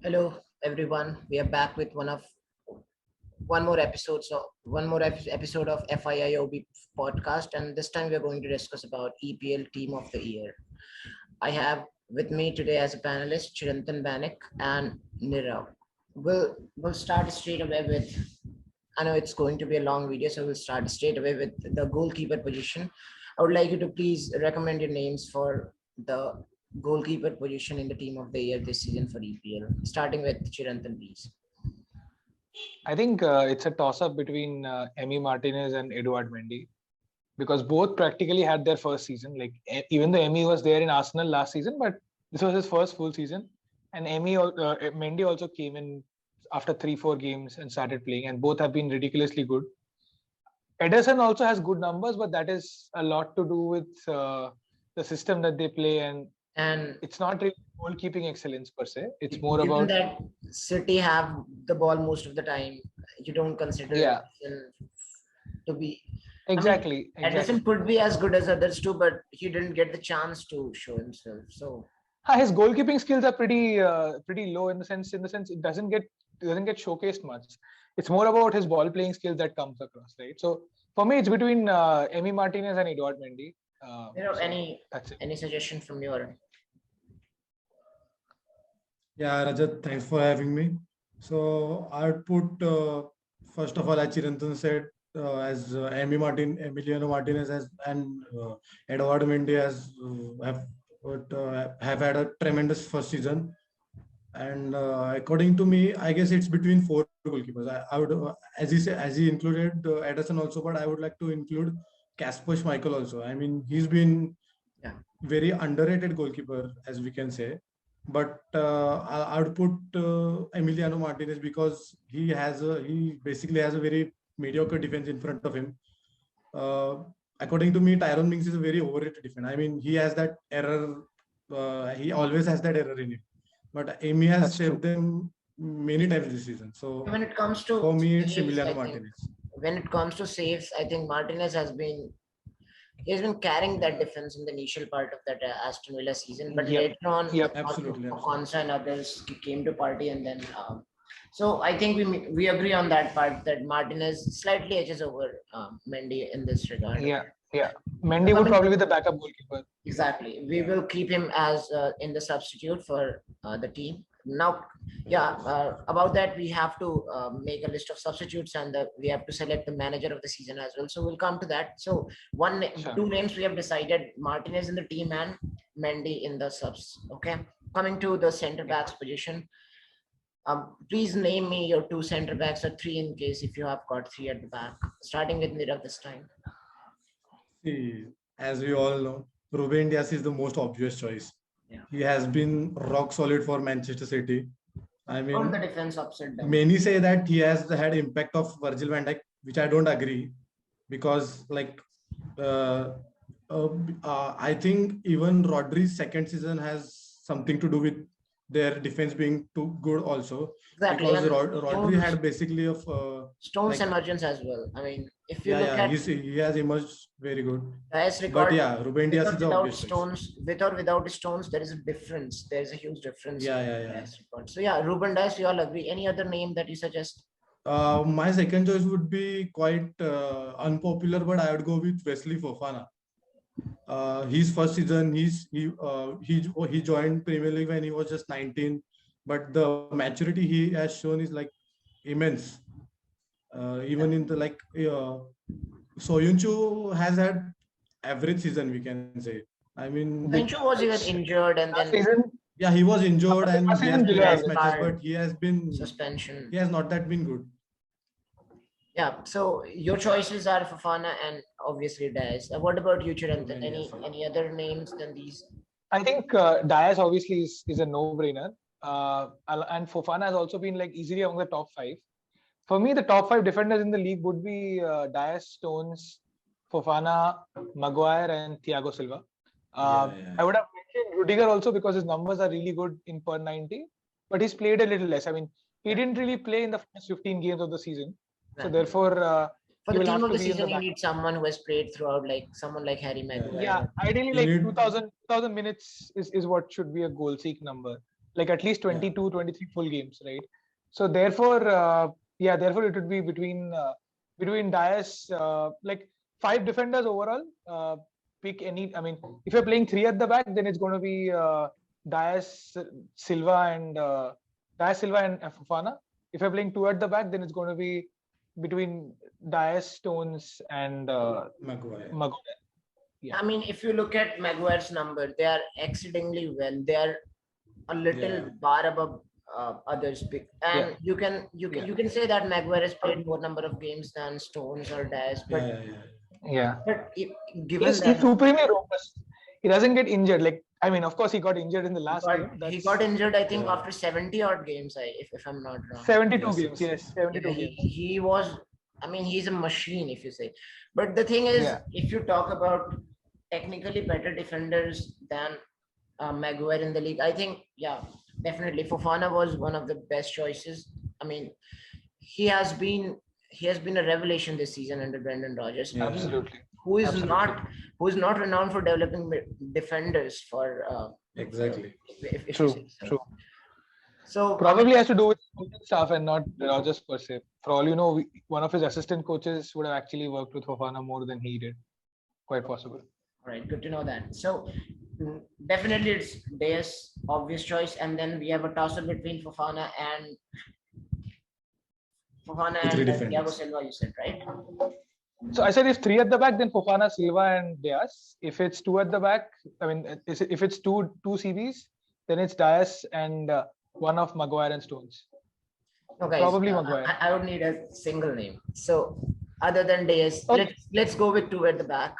Hello, everyone. We are back with one more episode of FIIOB podcast, and this time we are going to discuss about EPL Team of the Year. I have with me today as a panelist Chirantan Banik and Nirav. We'll start straight away with. I know it's going to be a long video, so we'll start straight away with the goalkeeper position. I would like you to please recommend your names for the goalkeeper position in the team of the year this season for EPL. Starting with Chirantan, please. I think it's a toss-up between Emi Martinez and Eduard Mendy because both practically had their first season. Like even though Emi was there in Arsenal last season, but this was his first full season, and Mendy also came in after 3-4 games and started playing, and both have been ridiculously good. Ederson also has good numbers, but that is a lot to do with the system that they play, and it's not really goalkeeping excellence per se. It's more given about that City have the ball most of the time, you don't consider Ederson to be exactly. Ederson could be as good as others too, but he didn't get the chance to show himself. So his goalkeeping skills are pretty low in the sense it doesn't get showcased much. It's more about his ball playing skills that comes across, right? So for me, it's between Emi Martinez and Eduard Mendy. Any suggestion from your end? Yeah, Rajat, thanks for having me. So I would put first of all, as Chirantan said, as Emiliano Martinez and Eduardo Mendy have had a tremendous first season. And according to me, I guess it's between four goalkeepers. I would, as he included Ederson also, but I would like to include Kasper Schmeichel also. I mean, he's been very underrated goalkeeper, as we can say. But I would put Emiliano Martinez because he basically has a very mediocre defense in front of him. According to me, Tyrone Mings is a very overrated defender. I mean, he has that error. He always has that error in him. But Emi has saved them many times this season. So when it comes to for me, it's Emiliano Martinez. When it comes to saves, I think Martinez has been carrying that defense in the initial part of that Aston Villa season, but later on, absolutely. Konsa and others came to party, and then so I think we agree on that part that Martinez slightly edges over Mendy in this regard. Yeah. Mendy would probably be the backup goalkeeper. Exactly. We will keep him as in the substitute for the team. Now, about that, we have to make a list of substitutes, and we have to select the manager of the season as well. So we'll come to that. So two names we have decided: Martinez in the team and Mendy in the subs. Okay. Coming to the center backs position. Please name me your two center backs or three in case if you have got three at the back. Starting with Nirav this time. See, as we all know, Ruben Dias is the most obvious choice. Yeah. He has been rock solid for Manchester City. I mean, on the defense upside down. Many say that he has had impact of Virgil van Dijk, which I don't agree, because I think even Rodri's second season has something to do with their defense being too good also. Exactly. Because Rodri had basically of Stones emergence as well. I mean, if you look at he has emerged very good. But Ruben Dias is without Stones, with or without Stones, there is a difference. There is a huge difference. So Ruben Dias, we all agree. Any other name that you suggest? My second choice would be quite unpopular, but I would go with Wesley Fofana. His first season, he joined Premier League when he was just 19, but the maturity he has shown is like immense. Even in the Soyuncu has had average season, we can say. I mean, Soyuncu was even injured, and then he was injured and he has played matches, but he has been suspension. He has not that been good. Yeah, so your choices are Fofana and obviously Dias. What about you, Chirantan? Any other names than these? I think Dias obviously is a no-brainer, and Fofana has also been like easily among the top 5. For me, the top 5 defenders in the league would be Dias, Stones, Fofana, Maguire, and Thiago Silva. I would have mentioned Rudiger also because his numbers are really good in per 90, but he's played a little less. I mean, he didn't really play in the first 15 games of the season. So therefore, for the team of the season, you need someone who has played throughout, like someone like Harry Maguire. Yeah, ideally like 2,000 minutes is what should be a goal seek number. like at least 22, 23 full games, right? So therefore, therefore it would be between Dias, like 5 defenders overall. Pick any. I mean, if you're playing 3 at the back, then it's going to be Dias, Silva, and Fofana. If you're playing 2 at the back, then it's going to be between Dias, Stones, and Maguire. I mean, if you look at Maguire's number, they are exceedingly well. They are a little bar above others. And you can say that Maguire has played more number of games than Stones or Dias. But but given he's supremely robust. He doesn't get injured. Like, I mean, of course, he got injured in the last game. He got injured, I think, after 70 odd games, if I'm not wrong. 72 games, yes. 72 games. He was, I mean, he's a machine, if you say. But the thing is, if you talk about technically better defenders than Maguire in the league, I think, definitely Fofana was one of the best choices. I mean, he has been a revelation this season under Brendan Rodgers. Absolutely. Who is not renowned for developing defenders for exactly. True. So probably has to do with staff and not Rodgers per se. For all you know, one of his assistant coaches would have actually worked with Fofana more than he did. Quite possible. All right, good to know that. So definitely it's Dias, obvious choice, and then we have a toss-up between Fofana and Thiago Silva, you said, right? So I said if 3 at the back, then Fofana, Silva, and Dias. If it's 2 at the back, I mean, if it's two CBs, then it's Dias and one of Maguire and Stones. Okay, probably Maguire. I would need a single name. So other than Dias, let's go with 2 at the back,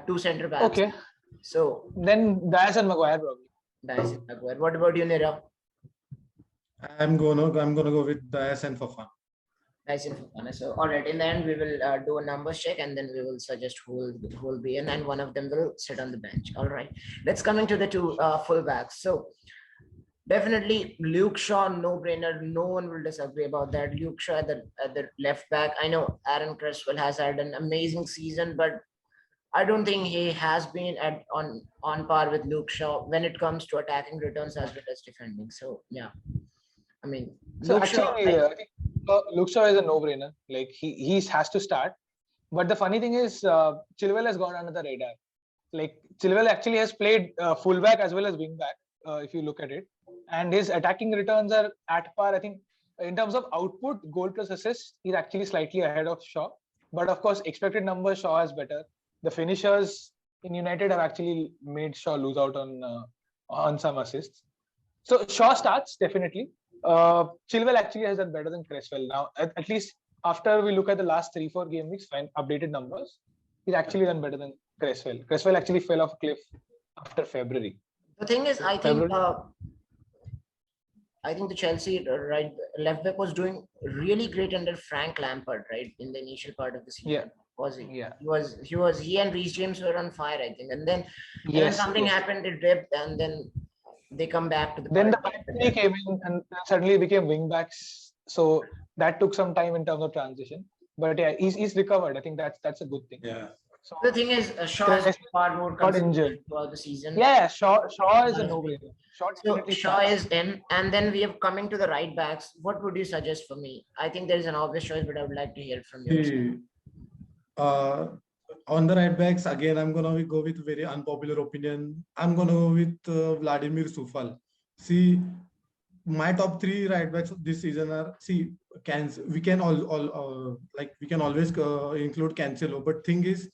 2 center backs. Okay. So then Dias and Maguire probably. Dias and Maguire. What about you, Nirav? I'm gonna go with Dias and Fofana. Dias and Fofana. So all right, in the end we will do a numbers check and then we will suggest who will be in, and one of them will sit on the bench. All right. Let's come into the 2 fullbacks. So definitely Luke Shaw, no brainer. No one will disagree about that. Luke Shaw at the left back. I know Aaron Cresswell has had an amazing season, but I don't think he has been on par with Luke Shaw when it comes to attacking returns as well as defending. So I mean, so I think Luke Shaw is a no-brainer. Like he has to start. But the funny thing is, Chilwell has gone under the radar. Like Chilwell actually has played fullback as well as wingback, if you look at it, and his attacking returns are at par. I think in terms of output, goal plus assist, he's actually slightly ahead of Shaw. But of course, expected numbers, Shaw is better. The finishers in United have actually made Shaw lose out on some assists. So Shaw starts definitely. Chilwell actually has done better than Cresswell now. At least after we look at the last 3-4 game weeks, updated numbers, he's actually done better than Cresswell. Cresswell actually fell off a cliff after February. The thing is, I think the Chelsea left back was doing really great under Frank Lampard, right, in the initial part of the season. Yeah. Was he? Yeah. He and Reece James were on fire, I think. And then something happened, it dipped, and then they come back to the then the back came in and suddenly became wing backs. So that took some time in terms of transition. But he's recovered. I think that's a good thing. Yeah. So the thing is, Shaw is far more got injured throughout the season. Yeah, Shaw is a no-brainer. Shaw is in, and then we have coming to the right backs. What would you suggest for me? I think there is an obvious choice, but I would like to hear from you. On the right backs, again, I'm gonna go with very unpopular opinion. I'm gonna go with Vladimir Sufal. See, my top 3 right backs this season are we can always include Cancelo, but thing is,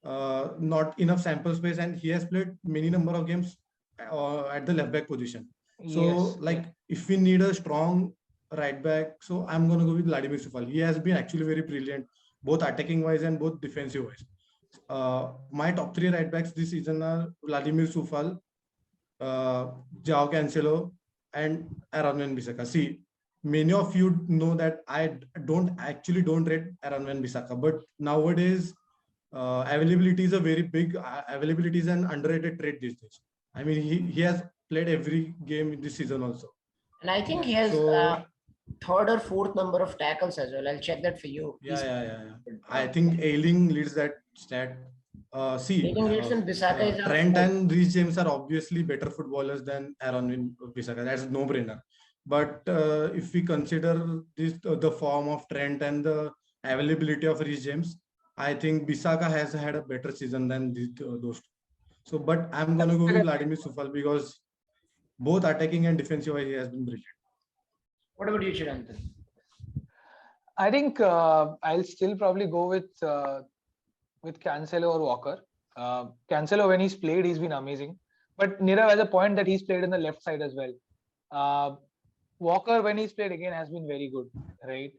not enough sample space, and he has played many number of games at the left back position. So if we need a strong right back, so I'm gonna go with Vladimir Sufal. He has been actually very brilliant, both attacking wise and both defensive wise. My top 3 right backs this season are Vladimir Sufal, Joao Cancelo, and Aaron Wan-Bissaka. See, many of you know that I don't rate Aaron Wan-Bissaka, but nowadays availability is availability is an underrated trait these days. I mean, he has played every game this season also, and I think he has 3rd or 4th number of tackles as well. I'll check that for you. Yeah. I think Ailing leads that stat. Taking it in Bissaka is Trent and Reece James are obviously better footballers than Aaron Bissaka. That's no brainer. But if we consider this, the form of Trent and the availability of Reece James, I think Bissaka has had a better season than those two. So, but I'm gonna go with Vladimir Sufal because both attacking and defensive he has been brilliant. What about you, Chirantan? I think I'll still probably go with Cancelo or Walker. Cancelo, when he's played, he's been amazing. But Nirav has a point that he's played in the left side as well. Walker, when he's played again, has been very good, right?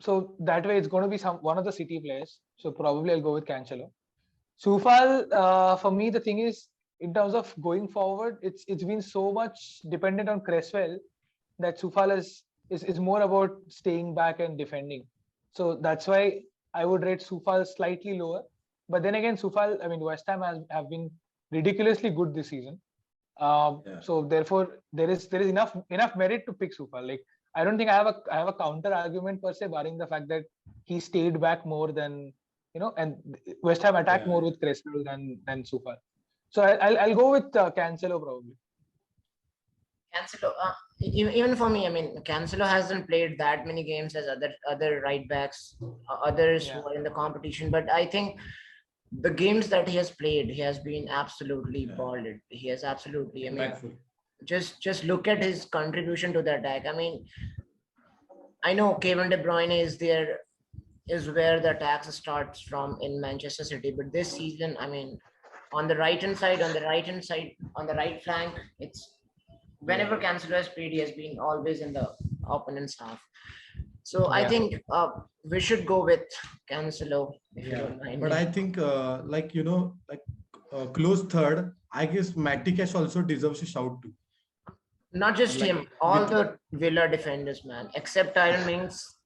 So that way, it's going to be one of the City players. So probably I'll go with Cancelo. Soufal, for me, the thing is, in terms of going forward, it's been so much dependent on Cresswell that Soufal is more about staying back and defending. So that's why I would rate Soufal slightly lower. But then again, Soufal, I mean, West Ham have been ridiculously good this season. So therefore, there is enough merit to pick Soufal. Like, I don't think I have a counter argument per se, barring the fact that he stayed back more than, and West Ham attacked more with Cresswell than Soufal. So I'll go with Cancelo probably. Cancelo, even for me, I mean, Cancelo hasn't played that many games as other right backs, others who are in the competition. But I think the games that he has played, he has been absolutely balled. He has absolutely, I mean, just look at his contribution to the attack. I mean, I know Kevin De Bruyne is where the attack starts from in Manchester City, but this season, I mean, on the right flank, it's whenever Cancelo has played, he has been always in the opponent's half. So I think we should go with Cancelo. If you don't mind. But I think, close third, I guess Matty Cash also deserves a shout too. Not just him, all the Villa defenders, man, except Tyron Mings.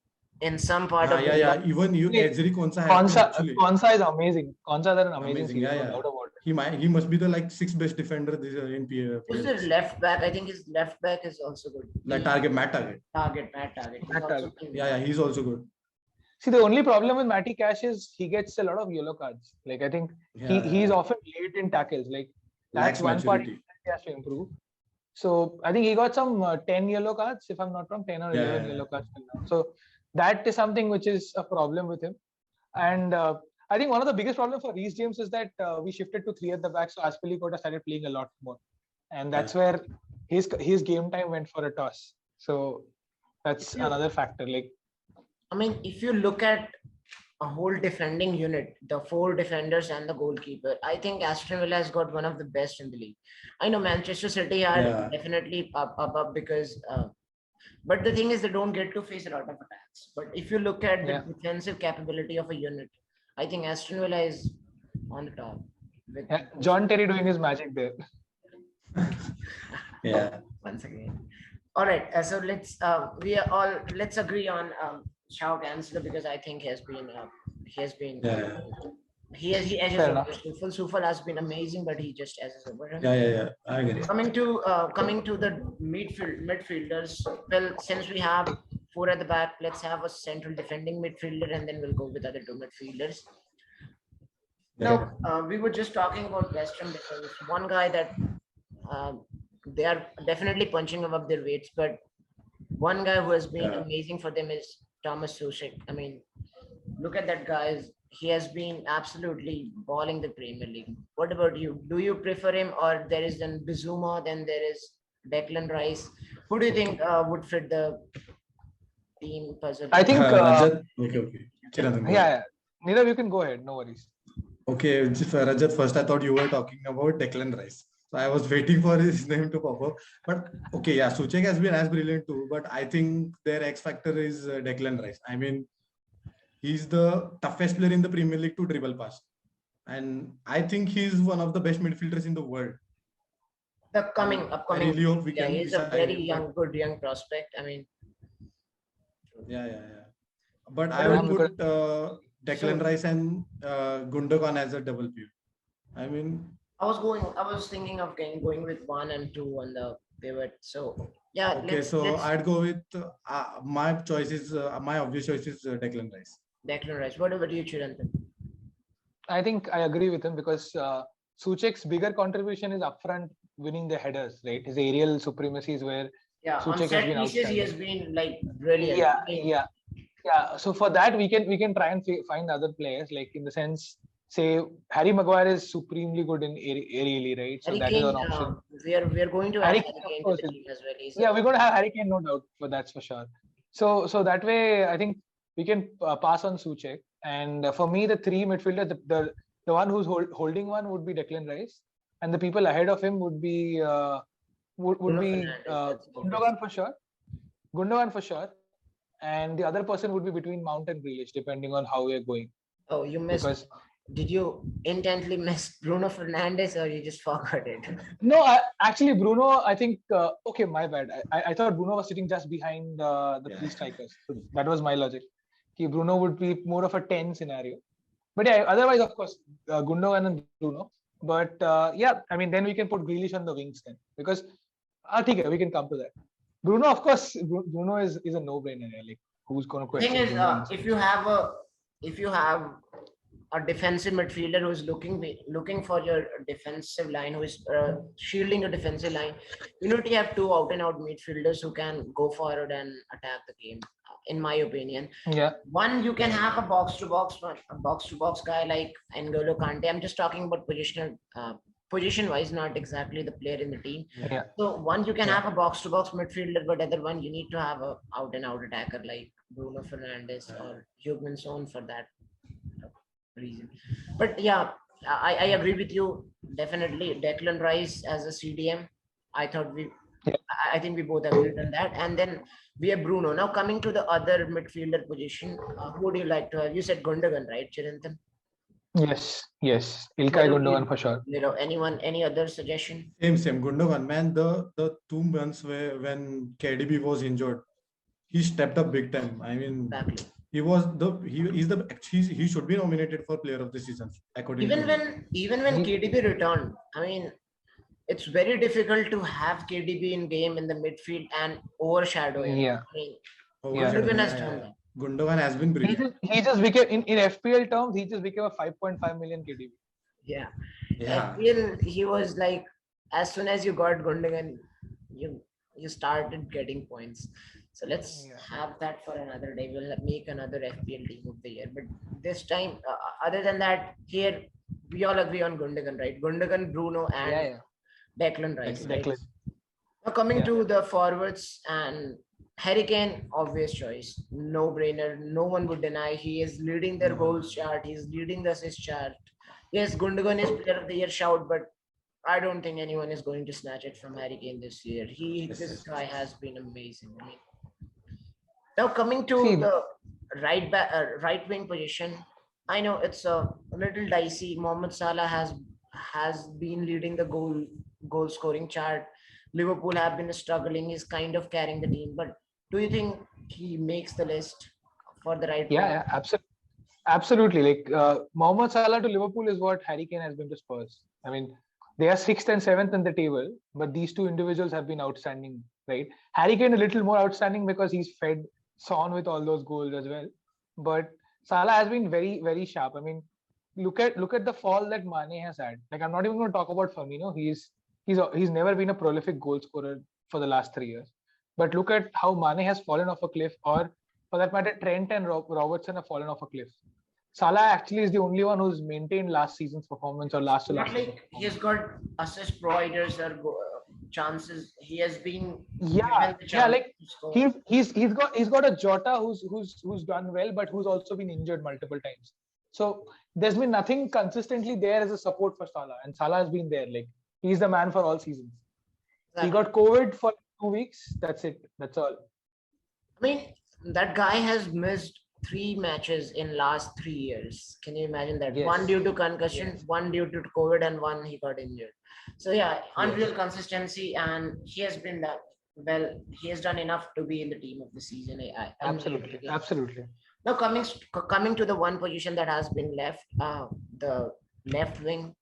In some part of even Ezri Konsa Konsa is amazing. Konsa is an amazing season. He must be the sixth best defender this year in PL. Who's the left back? I think his left back is also good. Matt Target. He's also good. See, the only problem with Matty Cash is he gets a lot of yellow cards. Like, I think he's often late in tackles. Like, that's one part he has to improve. So I think he got some 10 yellow cards, if I'm not wrong, 10 or 11 yellow cards. So that is something which is a problem with him. And I think one of the biggest problems for Reece James is that we shifted to 3 at the back. So Azpilicueta started playing a lot more. And that's where his game time went for a toss. So that's another factor. Like, I mean, if you look at a whole defending unit, the 4 defenders and the goalkeeper, I think Aston Villa has got one of the best in the league. I know Manchester City are definitely up because but the thing is, they don't get to face a lot of attacks. But if you look at the defensive capability of a unit, I think Aston Villa is on the top. John Terry doing his magic there. Once again. All right. So let's agree on João Cancelo because I think he has been Soufal has been amazing, but he just as a I agree. Coming to the midfielders. Well, since we have 4 at the back, let's have a central defending midfielder, and then we'll go with other 2 midfielders. Now, we were just talking about West Ham defense. One guy that they are definitely punching above their weights, but one guy who has been amazing for them is Thomas Soucek. I mean, look at that guy. He has been absolutely balling the Premier League. What about you? Do you prefer him, or there is then Bizuma, then there is Declan Rice? Who do you think would fit the team puzzle? I think. Rajat, okay. Nirav, you can go ahead. No worries. Okay, Rajat, first I thought you were talking about Declan Rice. So I was waiting for his name to pop up. But okay, Soucek has been as brilliant too. But I think their X factor is Declan Rice. I mean, he's the toughest player in the Premier League to dribble past. And I think he's one of the best midfielders in the world. The upcoming. I really hope we can. He's a very good young prospect. I mean. But I would put Declan Rice and Gundogan as a double pivot. I mean, I was thinking of going with 1 and 2 on the pivot. So yeah. Okay, I'd go with my choice is my obvious choice is Declan Rice. Declan Rice. What about you, Chirantan? I think I agree with him because Souček's bigger contribution is upfront winning the headers, right? His aerial supremacy is where Yeah, on Souček has set been pieces he has outstanding. been like brilliant. Yeah, I mean, yeah. So for that, we can try and find other players, like in the sense, say Harry Maguire is supremely good in aerially, right? So Harry that is an Kane, option. we are going to add Harry Harry Kane, of Kane to course, the team as well. He's yeah, a, we're going to have Harry Kane, no doubt, but that's for sure. So that way, I think we can pass on Souček. And for me, the three midfielders, the one who's holding one would be Declan Rice, and the people ahead of him would be Bruno Fernandes. That's obvious. Gundogan for sure, and the other person would be between Mount and Grealish, depending on how we are going. Oh, you missed. Because Did you intently miss Bruno Fernandes or you just forgot it? no, actually Bruno, I think okay, my bad. I thought Bruno was sitting just behind the three strikers. So that was my logic. Bruno would be more of a 10 scenario. But yeah, otherwise, of course, Gundogan and Bruno. But yeah, I mean, then we can put Grealish on the wings then. Because, okay, we can come to that. Bruno, of course, Bruno is a no-brainer. Like, who's going to The thing question is, Bruno? if you have a defensive midfielder who's looking for your defensive line, who is shielding your defensive line, you know, you have two out-and-out midfielders who can go forward and attack the game. In my opinion, Yeah. One, you can have a box-to-box guy like N'Golo Kante. I'm just talking about position-wise, not exactly the player in the team. Yeah. So one, you can have a box-to-box midfielder, but other one, you need to have a out-and-out attacker like Bruno Fernandes or Heung-min Son for that reason. But yeah, I agree with you. Definitely, Declan Rice as a CDM. I thought I think we both agreed on that. And then we have Bruno. Now coming to the other midfielder position, who would you like to have? You said Gundogan, right, Chirantan? Yes. Ilkay Gundogan for sure. You know, any other suggestion? Same. Gundogan, man. The 2 months when KDB was injured, he stepped up big time. I mean, Exactly. he should be nominated for Player of the Season according to me. Even when KDB returned, I mean, it's very difficult to have KDB in game in the midfield and overshadow him. Yeah. I mean, Gundogan has done that. Gundogan has been brilliant. He just became in FPL terms, he just became a 5.5 million KDB. Yeah. Yeah. FPL, he was like, as soon as you got Gundogan, you started getting points. So let's have that for another day. We'll make another FPL team of the year. But this time, other than that, here we all agree on Gundogan, right? Gundogan, Bruno, and Declan Rice. Right? Now coming to the forwards, and Harry Kane, obvious choice, no brainer. No one would deny. He is leading their goals chart. He's leading the assist chart. Yes, Gundogan is Player of the Year shout, but I don't think anyone is going to snatch it from Harry Kane this year. This guy has been amazing. I mean, now coming to the right wing position, I know it's a little dicey. Mohamed Salah has been leading the goal scoring chart. Liverpool have been struggling. He's kind of carrying the team. But do you think he makes the list for the right? Yeah, absolutely. Like Mohamed Salah to Liverpool is what Harry Kane has been to Spurs. I mean, they are 6th and 7th in the table, but these two individuals have been outstanding, right? Harry Kane a little more outstanding because he's fed Son with all those goals as well. But Salah has been very, very sharp. I mean, look at the fall that Mane has had. Like, I'm not even going to talk about Firmino. He's never been a prolific goal scorer for the last 3 years. But look at how Mane has fallen off a cliff, or for that matter, Trent and Robertson have fallen off a cliff. Salah actually is the only one who's maintained last season's performance or last to last. Like he has got assist providers or chances. He has been like he's got a Jota who's done well, but who's also been injured multiple times. So there's been nothing consistently there as a support for Salah, and Salah has been there. Like, he's the man for all seasons. Exactly. He got COVID for 2 weeks. That's it. That's all. I mean, that guy has missed 3 matches in last 3 years. Can you imagine that? Yes. One due to concussion, one due to COVID, and one he got injured. So yeah, unreal consistency, and he has been that well. He has done enough to be in the team of the season. Absolutely. Now coming to the one position that has been left, the left wing.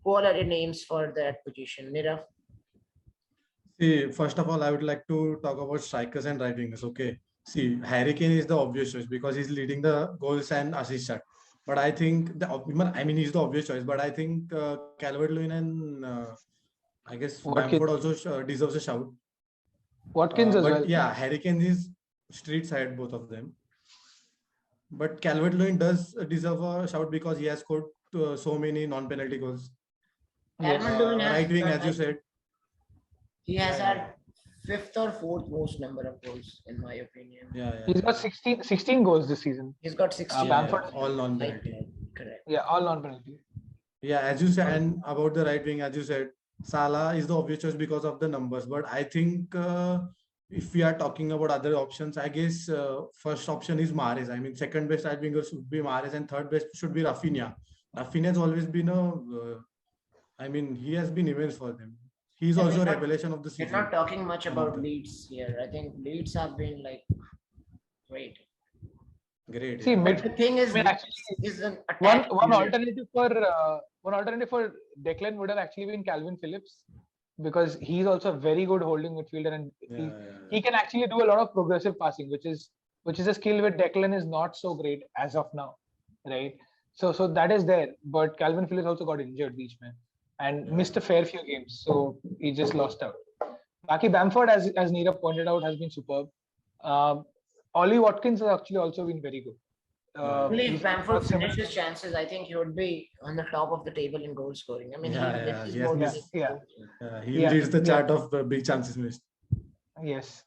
Who are your names for that position, Nirav? See, first of all, I would like to talk about strikers and right wingers. Okay. See, Harry Kane is the obvious choice because he's leading the goals and assist chart. But I think he's the obvious choice. But I think Calvert-Lewin and I guess Watkins. Bamford also deserves a shout. Watkins as but well. yeah, Harry Kane is street side, both of them. But Calvert-Lewin does deserve a shout because he has scored so many non-penalty goals. Yes. Calvert-Lewin has Right wing, done, as you said. he has Yeah, had fifth or fourth most number of goals, in my opinion. He's got 16 goals this season. He's got 16. Bamford. All non-penalty. Correct. Yeah, all non-penalty. Yeah, as you said, and about the right wing, as you said, Salah is the obvious choice because of the numbers. But I think if we are talking about other options, I guess first option is Mahrez. I mean, second best right winger should be Mahrez, and third best should be Rafinha. Rafinha has always been he has been immense for them. He's Yeah, also a we're not- revelation of the We're season. not talking much One about of them. Leeds here. I think Leeds have been like great. Great. See, yeah. But the thing is, I mean, Leeds actually, is an one attack. alternative for Declan would have actually been Calvin Phillips, because he's also a very good holding midfielder, and he can actually do a lot of progressive passing, which is a skill where Declan is not so great as of now, right? So that is there, but Calvin Phillips also got injured, beach man, and missed a fair few games, so he just lost out. Baki Bamford, as Nirav pointed out, has been superb. Ollie Watkins has actually also been very good. Only if he's Bamford got seven- finishes chances, I think he would be on the top of the table in goal scoring. I mean, Yeah, he yes, more yes. He Yeah, leads the yeah. chart of big chances missed. Yes.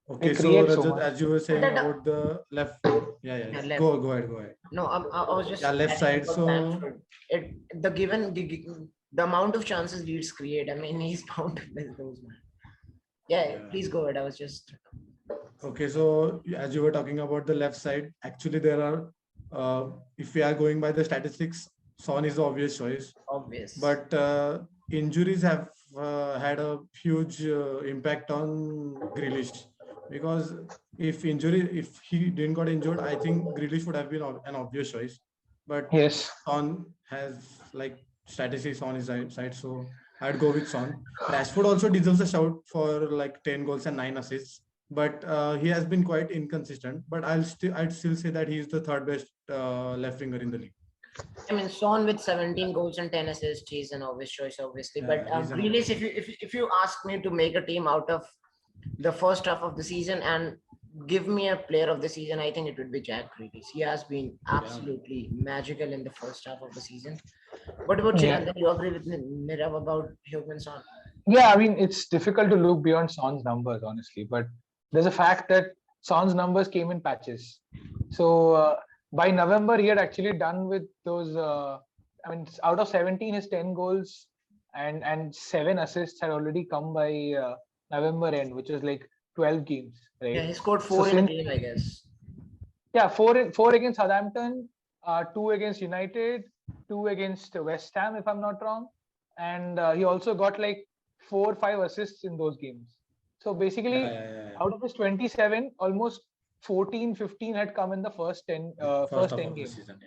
Okay, They so create so Rajat, much. as you were saying But about the left, Yeah, left. go ahead. No, I was just left adding side. about So Bamford. The amount of chances Leeds create, I mean, he's bound to miss those, man. Yeah, please go ahead. I was just okay, so as you were talking about the left side, actually there are, if we are going by the statistics, Son is the obvious choice. obvious. But injuries have had a huge impact on Grealish, because if he didn't got injured, I think Grealish would have been an obvious choice. But Yes. Son has like statistics on his side, so I'd go with Son. Rashford also deserves a shout for like 10 goals and 9 assists, but he has been quite inconsistent. But I'd still say that he's the third best left winger in the league. I mean, Son with 17 goals and 10 assists, he's an obvious choice, obviously. But he's an Grealish, if you ask me to make a team out of the first half of the season and give me a player of the season, I think it would be Jack Grealish. He has been absolutely magical in the first half of the season. What about Chirantan? You agree with Nirav about Heung-min Son? Yeah, I mean, it's difficult to look beyond Son's numbers, honestly, but there's a fact that Son's numbers came in patches. So by November, he had actually done with those. I mean, out of 17, his 10 goals and 7 assists had already come by November end, which is like 12 games, right? Yeah, he scored 4 in a game, I guess. Yeah, four against Southampton, 2 against United, 2 against West Ham, if I'm not wrong, and he also got like 4 or 5 assists in those games. So basically, out of his 27, almost 14, 15 had come in the first 10 games. Season,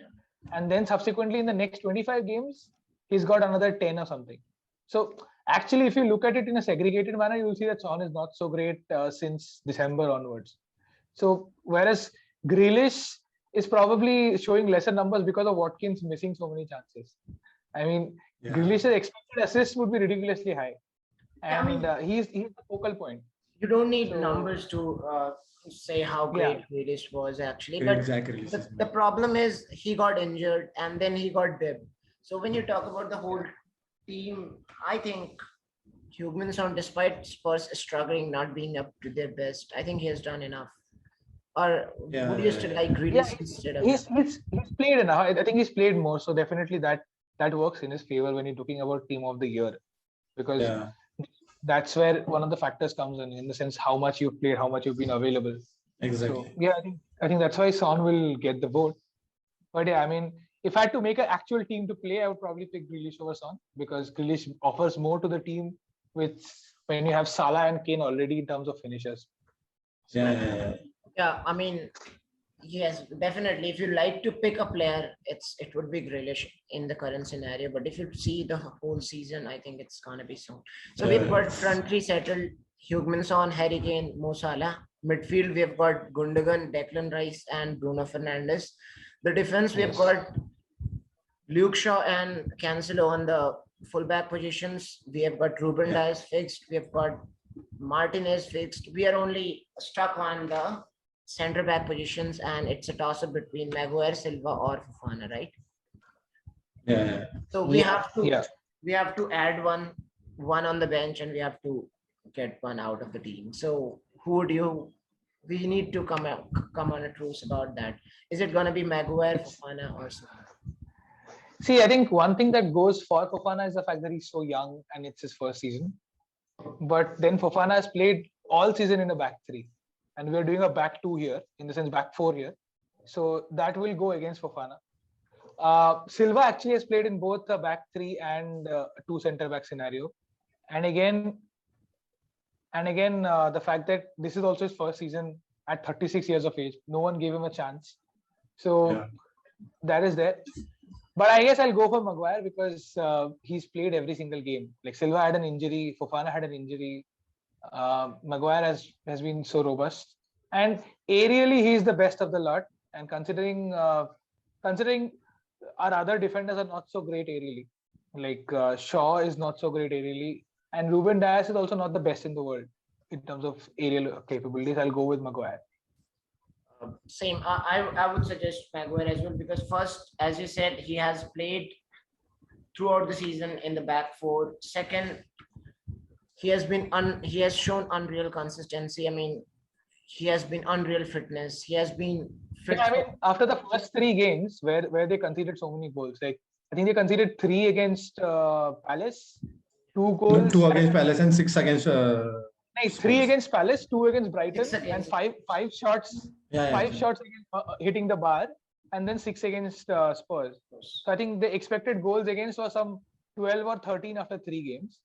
and then subsequently in the next 25 games, he's got another 10 or something. So actually, if you look at it in a segregated manner, you will see that Son is not so great since December onwards. So whereas Grealish is probably showing lesser numbers because of Watkins missing so many chances. I mean, Grealish's expected assists would be ridiculously high, and he's the focal point. You don't need numbers to say how great Grealish was actually, but exactly. The problem is he got injured and then he got dipped. So when you talk about the whole team, I think Heung-min Son, despite Spurs struggling, not being up to their best, I think he has done enough. Or would you still like Grealish instead of? He's played enough. I think he's played more, so definitely that works in his favor when you're talking about team of the year, because that's where one of the factors comes in the sense how much you've played, how much you've been available. Exactly. So, I think that's why Son will get the vote. But I mean, if I had to make an actual team to play, I would probably pick Grealish over Son, because Grealish offers more to the team when you have Salah and Kane already in terms of finishers. So, Yeah, I mean, yes, definitely. If you like to pick a player, it would be Grealish in the current scenario. But if you see the whole season, I think it's gonna be Son. So we've got front three settled: Heung-min Son, Harry Kane, Mo Salah. Midfield, we've got Gundogan, Declan Rice, and Bruno Fernandes. The defense, we have got Luke Shaw and Cancelo on the fullback positions. We have got Ruben Dias fixed. We have got Martinez fixed. We are only stuck on the center back positions, and it's a toss up between Maguire, Silva, or Fofana, right? Yeah. So we have to add one on the bench, and we have to get one out of the team. So who would you? We need to come on a truce about that. Is it gonna be Maguire, Fofana, or Silva? See, I think one thing that goes for Fofana is the fact that he's so young and it's his first season. But then Fofana has played all season in a back three, and we're doing a back two here, in the sense back four here. So that will go against Fofana. Silva actually has played in both a back three and two center back scenario. And again, the fact that this is also his first season at 36 years of age, no one gave him a chance. So that is there. But I guess I'll go for Maguire because he's played every single game. Like Silva had an injury, Fofana had an injury. Maguire has been so robust, and aerially he's the best of the lot. And considering our other defenders are not so great aerially, like Shaw is not so great aerially, and Ruben Dias is also not the best in the world in terms of aerial capabilities. I'll go with Maguire. Same. I would suggest Maguire as well, because first, as you said, he has played throughout the season in the back four. Second, he has shown unreal consistency. I mean, he has been unreal fitness. He has been fit. Yeah, I mean, after the first three games where they conceded so many goals, like I think they conceded 3 against Palace, 2 goals. 2 against Palace and 6 against. 3 against Palace, 2 against Brighton, and 5 shots. Shots against, hitting the bar, and then 6 against Spurs. So I think the expected goals against was some 12 or 13 after 3 games.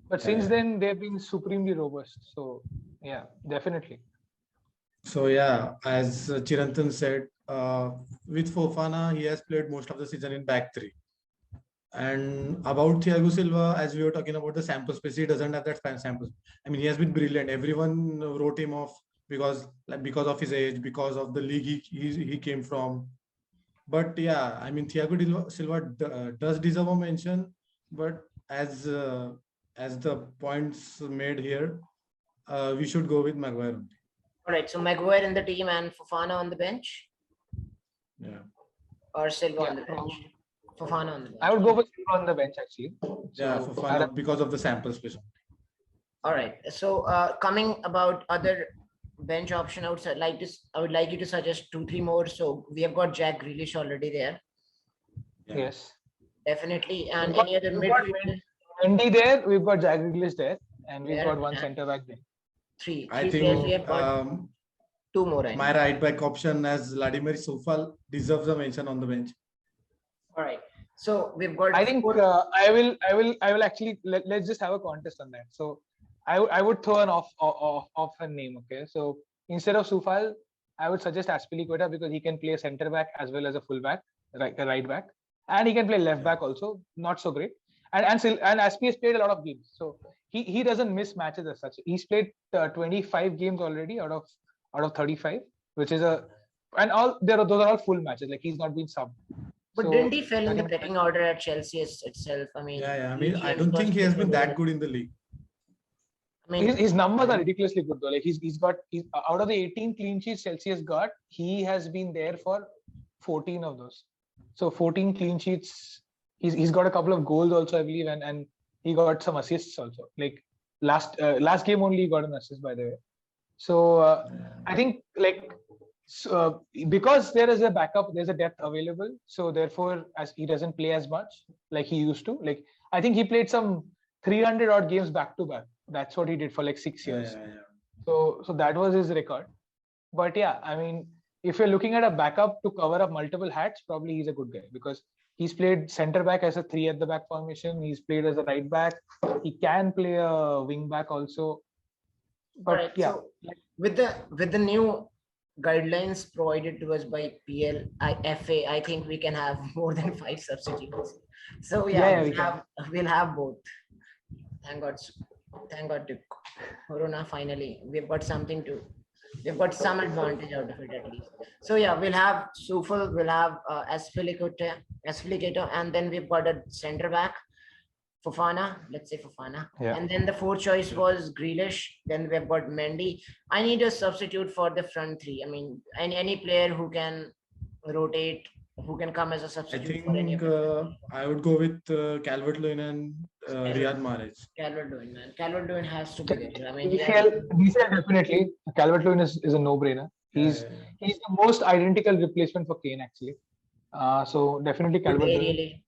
But since then, they've been supremely robust. So yeah, definitely. So yeah, as Chirantan said, with Fofana, he has played most of the season in back three. And about Thiago Silva, as we were talking about the sample space, he doesn't have that sample. I mean, he has been brilliant. Everyone wrote him off because of his age, because of the league he came from. But yeah, I mean, Thiago Silva does deserve a mention. But as the points made here, we should go with Maguire. All right, so Maguire in the team and Fofana on the bench. Yeah. Or Silva on the bench. Fofana on the bench. I would go for Silva on the bench actually. Yeah, Fofana because of the sample space. All right. So coming about other bench option outside, I would like you to suggest 2-3 more. So we have got Jack Grealish already there. Yeah. Yes. Definitely. And any other midfielder? Mendy there, we've got Jack Grealish there, and we've got one centre back there. Three I players. We think have got 2 more. My right back option as Vladimir Sofal deserves a mention on the bench. All right. So we've got. I think I will actually let's just have a contest on that. So I would throw an off a name. Okay. So instead of Sufal, I would suggest Aspilicueta because he can play centre back as well as a full back, right back, and he can play left back also. Not so great. And Aspi has played a lot of games, so he doesn't miss matches as such. He's played 25 games already out of 35, which is those are all full matches. Like he's not been subbed. But didn't he fell in the pecking order at Chelsea itself? I mean, I mean, I don't think he has been that good in the league. I mean, his numbers are ridiculously good though. Like he's out of the 18 clean sheets Chelsea has got, he has been there for 14 of those. So 14 clean sheets. He's got a couple of goals also, I believe, and he got some assists also. Like last game only he got an assist, by the way. So I think because there is a backup, there's a depth available. So therefore, as he doesn't play as much like he used to. Like I think he played some 300 odd games back to back. That's what he did for like 6 years. So that was his record. But yeah, I mean, if you're looking at a backup to cover up multiple hats, probably he's a good guy because he's played centre back as a 3 at the back formation. He's played as a right back. He can play a wing back also. But right, yeah, so with the new guidelines provided to us by FA, I think we can have more than 5 substitutes. So yeah, we'll have both. Thank God to Corona. Finally, we've got something to We've got some advantage out of it at least. So yeah, we'll have Sufal, we'll have Esfilicator, and then we've got a center back, Fofana. Let's say Fofana. Yeah. And then the fourth choice was Grealish. Then we've got Mendy. I need a substitute for the front three. I mean, any player who can rotate, who can come as a I substitute for any of think them. I would go with Calvert-Lewin and Riyad Mahrez. Calvert-Lewin, man. Calvert-Lewin has to be there. I mean, DCL definitely. Calvert-Lewin is a no-brainer. He's the most identical replacement for Kane actually. So definitely Calvert-Lewin.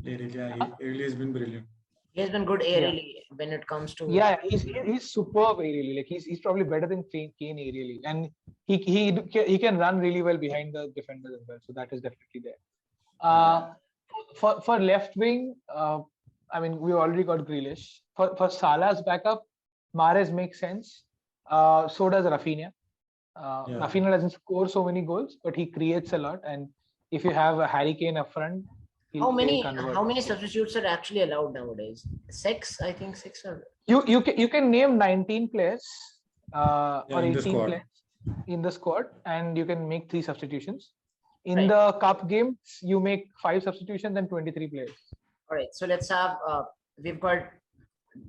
Yeah, he really has been brilliant. He has been good aerially when it comes to. Yeah, he's superb aerially. Like he's probably better than Kane aerially, and he can run really well behind the defenders as well. So that is definitely there. For left wing, I mean we already got Grealish. For Salah's backup, Mahrez makes sense. So does Rafinha. Rafinha doesn't score so many goals, but he creates a lot. And if you have a Harry Kane up front, how many substitutes are actually allowed nowadays? 6, I think 6 or. You can name 19 players or 18 players in the squad, and you can make 3 substitutions. In the cup games, you make 5 substitutions and 23 players. All right, so let's have we've got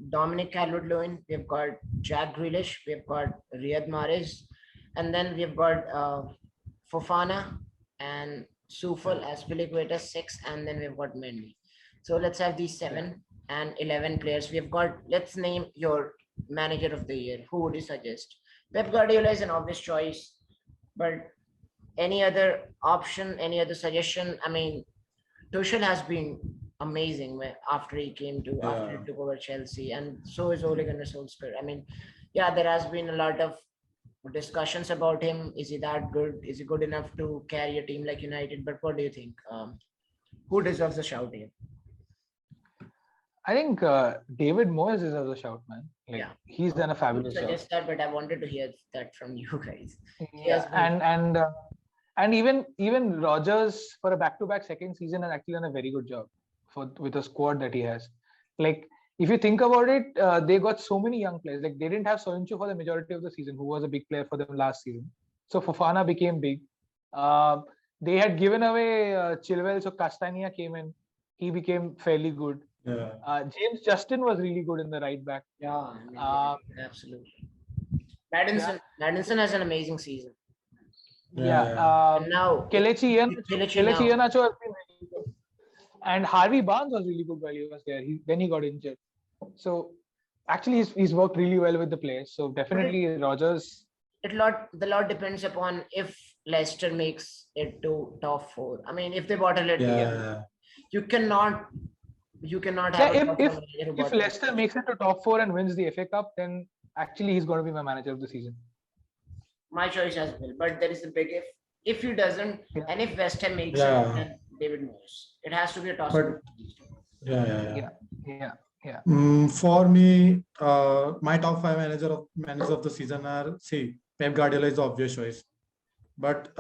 Dominic Calvert-Lewin, we've got Jack Grealish, we've got Riyad Mahrez, and then we've got Fofana and Sufal, Azpilicueta 6, and then we've got Mendy. So let's have these 7 and 11 players. We've got, let's name your manager of the year. Who would you suggest? Pep Guardiola is an obvious choice, but any other option, any other suggestion? I mean, Tuchel has been amazing after he after he took over Chelsea, and so is Ole Gunnar Solskjaer. I mean, yeah, there has been a lot of discussions about him. Is he that good? Is he good enough to carry a team like United? But what do you think? Who deserves a shout here? I think David Moyes deserves a shout, man. Like, he's done a fabulous job. Suggest that, but I wanted to hear that from you guys. Yeah, and even Rodgers for a back-to-back second season has actually done a very good job with the squad that he has. Like, if you think about it, they got so many young players. Like they didn't have Soyuncu for the majority of the season, who was a big player for them last season. So Fofana became big. They had given away Chilwell, so Castagna came in. He became fairly good. James Justin was really good in the right back. Yeah, absolutely. Maddison has an amazing season. And now Kelechi Iheanacho has been really good. And Harvey Barnes was really good while he was there. Then he got injured. So actually, he's worked really well with the players. So definitely Rodgers. The lot depends upon if Leicester makes it to top 4. I mean, if they bottle it, you cannot have. If Leicester makes it to top 4 and wins the FA Cup, then actually he's going to be my manager of the season. My choice as well, but there is a big if. If he doesn't, and if West Ham makes it, then David Moyes. It has to be a toss. For me, my top 5 managers of the season are Pep Guardiola is the obvious choice, but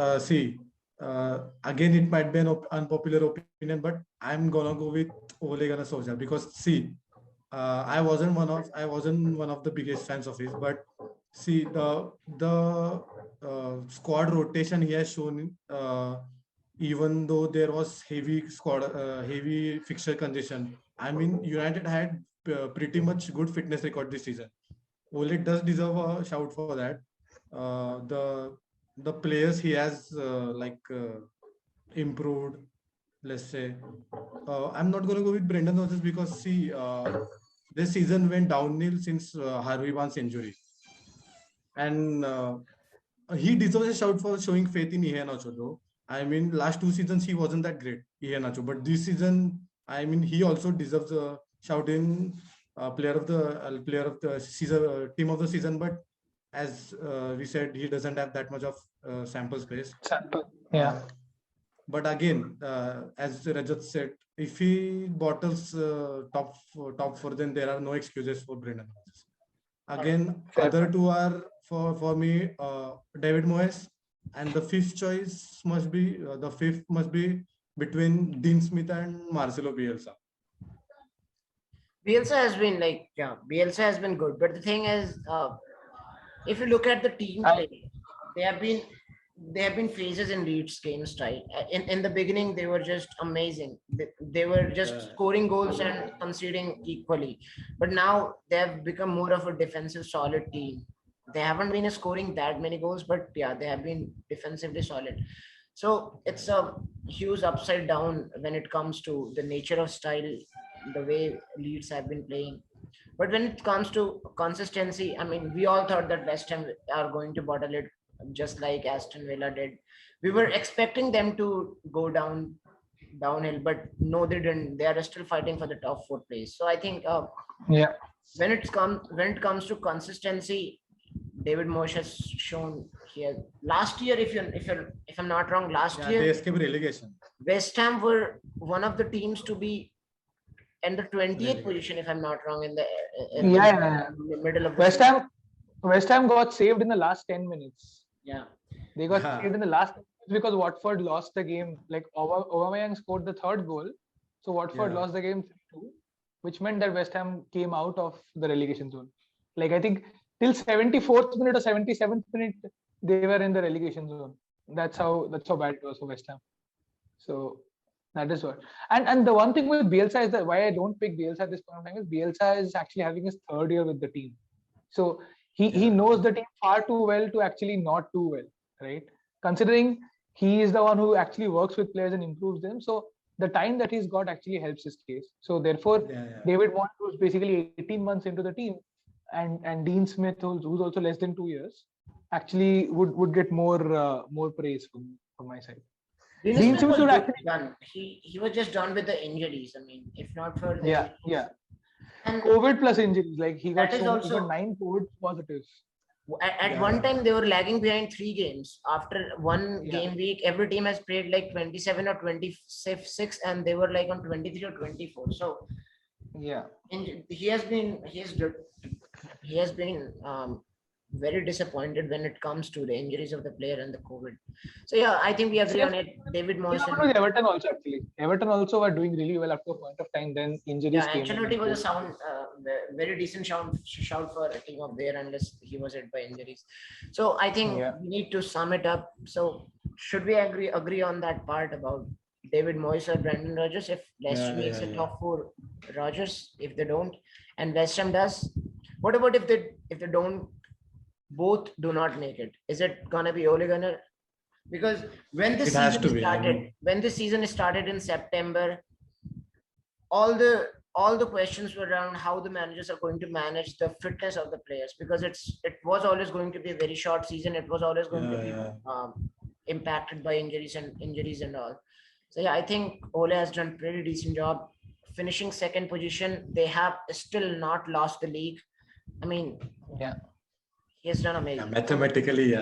again it might be an unpopular opinion, but I'm gonna go with Ole Gunnar Solskjaer because I wasn't one of the biggest fans of his, but the squad rotation he has shown, even though there was heavy fixture congestion. I mean, United had pretty much good fitness record this season. Ole does deserve a shout for that. The players he has improved. Let's say I'm not going to go with Brendan Rodgers because this season went downhill since Harvey Barnes' injury, and he deserves a shout for showing faith in Iheanacho though. I mean, last 2 seasons he wasn't that great, Iheanacho, but this season, I mean, he also deserves a shout in player of the season, team of the season. But as we said, he doesn't have that much of sample space. But again, as Rajat said, if he bottles top 4, then there are no excuses for Brendan Rodgers. Again, other 2 are for me David Moyes, and the 5th choice must be between Dean Smith and Marcelo Bielsa. Bielsa has been Bielsa has been good, but the thing is, if you look at the team play, they have been phases in Leeds games, right? In the beginning, they were just amazing. They were just scoring goals and conceding equally. But now they have become more of a defensive solid team. They haven't been scoring that many goals, but yeah, they have been defensively solid. So it's a huge upside down when it comes to the nature of style, the way Leeds have been playing. But when it comes to consistency, I mean, we all thought that West Ham are going to bottle it just like Aston Villa did. We were expecting them to go downhill, but no, they didn't. They are still fighting for the top four place. So I think Yeah. when it comes to consistency, David Moyes has shown here. Last year, if I'm not wrong, last Yeah, year they escaped relegation. West Ham were one of the teams to be in the 20th Relegation. position, if I'm not wrong, in Yeah. the middle of the West season. Ham got saved in the last 10 minutes. Yeah. They got saved in the last because Watford lost the game. Like Aubameyang scored the third goal, so Watford lost the game 3-2, which meant that West Ham came out of the relegation zone. Like I think till 74th minute or 77th minute, they were in the relegation zone. That's how bad it was for West Ham. So that is what. And the one thing with Bielsa is that why I don't pick Bielsa at this point of time is Bielsa is actually having his third year with the team. So he knows the team far too well to actually not do well, right? Considering he is the one who actually works with players and improves them. So the time that he's got actually helps his case. So therefore, David Moyes was basically 18 months into the team, and Dean Smith, who's also less than 2 years, actually would get more praise from my side. Dean Smith was actually done. He was just done with the injuries. I mean, if not for the yeah. And COVID plus injuries, like he got that is also 9 COVID positives. at one time they were lagging behind 3 games. After one game week, every team has played like 27 or 26, and they were like on 23 or 24. So yeah, he has been very disappointed when it comes to the injuries of the player and the COVID. So yeah, I think we agree on it. David Moyes. With Everton also actually. Everton also were doing really well up to a point of time. Then injuries came. Ancelotti was a very decent shout for a team of there unless he was hit by injuries. So I think we need to sum it up. So should we agree on that part about David Moyes or Brendan Rodgers? If Leicester makes a top 4, Rodgers. If they don't, and West Ham does, what about if they don't? Both do not make it. Is it gonna be Ole Gunnar? Because when the season started in September, all the questions were around how the managers are going to manage the fitness of the players, because it was always going to be a very short season. It was always going to be impacted by injuries and all. So yeah, I think Ole has done pretty decent job finishing second position. They have still not lost the league. I mean, he has done amazing. Mathematically,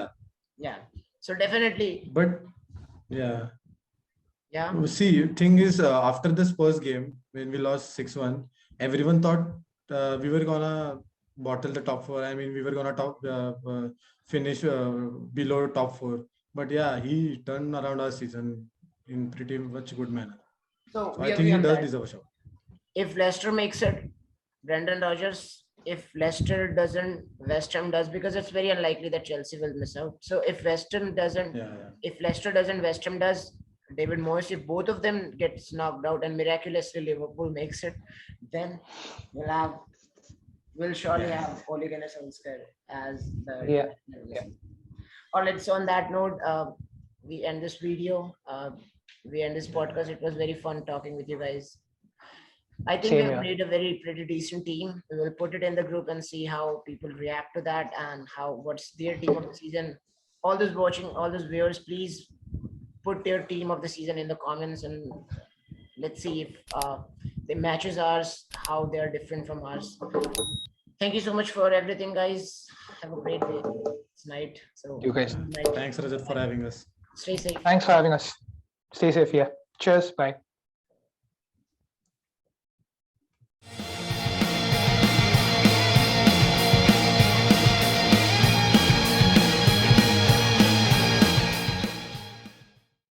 yeah. So definitely. But see, thing is, after the Spurs game when we lost 6-1, everyone thought we were gonna bottle the top 4. I mean, we were gonna finish below top 4. But yeah, he turned around our season in pretty much good manner. So I think he does deserve a shot. If Leicester makes it, Brendan Rodgers. If Leicester doesn't, West Ham does, because it's very unlikely that Chelsea will miss out. So if West Ham doesn't, if Leicester doesn't, West Ham does. David Moyes, if both of them gets knocked out and miraculously Liverpool makes it, then we'll surely have Ole Gunnar Solskjaer as the All right. So on that note, we end this video. We end this podcast. It was very fun talking with you guys. I think we have made a pretty decent team. We will put it in the group and see how people react to that and what's their team of the season. All those watching, all those viewers, please put their team of the season in the comments, and let's see if the matches ours, how they are different from ours. Thank you so much for everything, guys. Have a great day. It's night. So you guys. Thanks, Rajat, for having us. Stay safe. Thanks for having us. Stay safe. Yeah. Cheers. Bye.